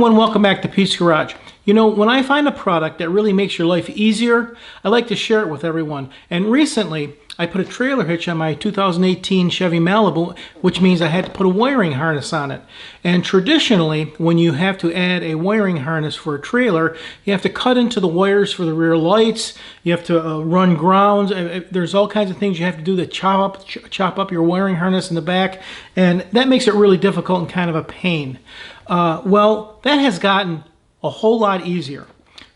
everyone, welcome back to Pete's Garage. You know, when I find a product that really makes your life easier, I like to share it with everyone. And recently, I put a trailer hitch on my 2018 Chevy Malibu, which means I had to put a wiring harness on it. And traditionally, when you have to add a wiring harness for a trailer, you have to cut into the wires for the rear lights, you have to run grounds, there's all kinds of things you have to do to chop up your wiring harness in the back, and that makes it really difficult and kind of a pain. Well, that has gotten a whole lot easier.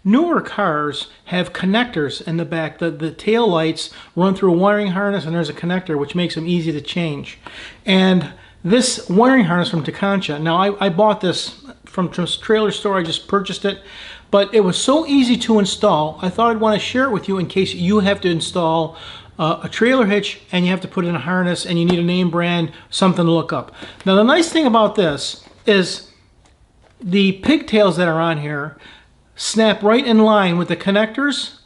Newer cars have connectors in the back. The tail lights run through a wiring harness, and there's a connector which makes them easy to change. And this wiring harness from Tekonsha, now I bought this from a trailer store, I just purchased it, but it was so easy to install, I thought I'd want to share it with you in case you have to install a trailer hitch and you have to put in a harness and you need a name brand, something to look up. Now the nice thing about this is the pigtails that are on here snap right in line with the connectors.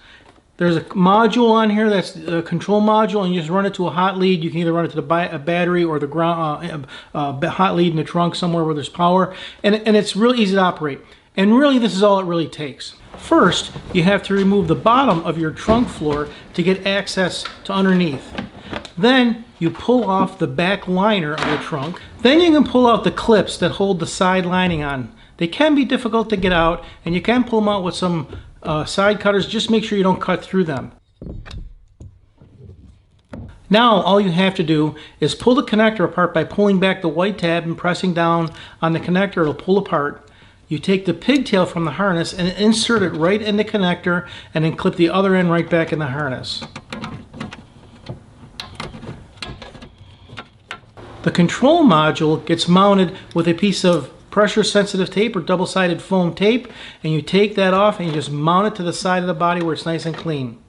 There's a module on here that's a control module, and you just run it to a hot lead. You can either run it to a battery or the ground hot lead in the trunk somewhere where there's power, and it's really easy to operate. And really, this is all it really takes. First, you have to remove the bottom of your trunk floor to get access to underneath. Then you pull off the back liner of the trunk. Then you can pull out the clips that hold the side lining on. They can be difficult to get out, and you can pull them out with some side cutters. Just make sure you don't cut through them. Now all you have to do is pull the connector apart by pulling back the white tab and pressing down on the connector. It'll pull apart. You take the pigtail from the harness and insert it right in the connector, and then clip the other end right back in the harness. The control module gets mounted with a piece of pressure sensitive tape or double-sided foam tape, and you take that off and you just mount it to the side of the body where it's nice and clean.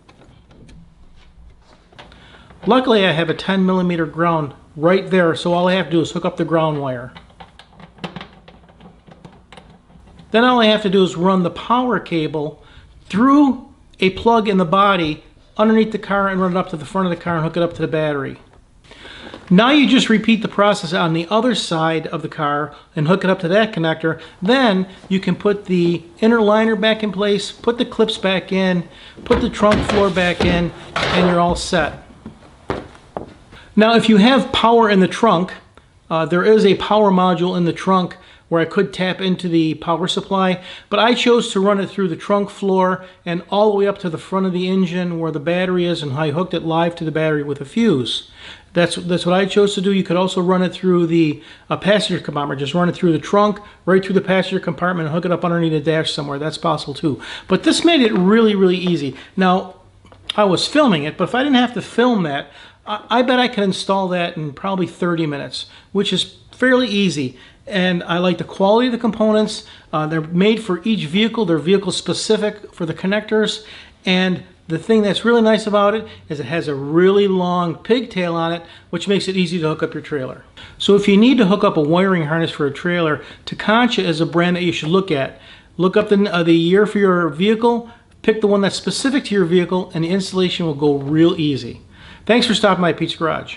Luckily I have a 10mm ground right there, so all I have to do is hook up the ground wire. Then all I have to do is run the power cable through a plug in the body underneath the car and run it up to the front of the car and hook it up to the battery. Now you just repeat the process on the other side of the car and hook it up to that connector. Then you can put the inner liner back in place, put the clips back in, put the trunk floor back in, and you're all set. Now if you have power in the trunk, there is a power module in the trunk where I could tap into the power supply, but I chose to run it through the trunk floor and all the way up to the front of the engine where the battery is, and I hooked it live to the battery with a fuse. That's what I chose to do. You could also run it through the passenger compartment. Just run it through the trunk, right through the passenger compartment, and hook it up underneath the dash somewhere. That's possible too. But this made it really, really easy. Now, I was filming it, but if I didn't have to film that, I bet I could install that in probably 30 minutes, which is fairly easy. And I like the quality of the components. They're made for each vehicle. They're vehicle specific for the connectors. And the thing that's really nice about it is it has a really long pigtail on it, which makes it easy to hook up your trailer. So if you need to hook up a wiring harness for a trailer, Tekonsha is a brand that you should look at. Look up the year for your vehicle, pick the one that's specific to your vehicle, and the installation will go real easy. Thanks for stopping by Pete's Garage.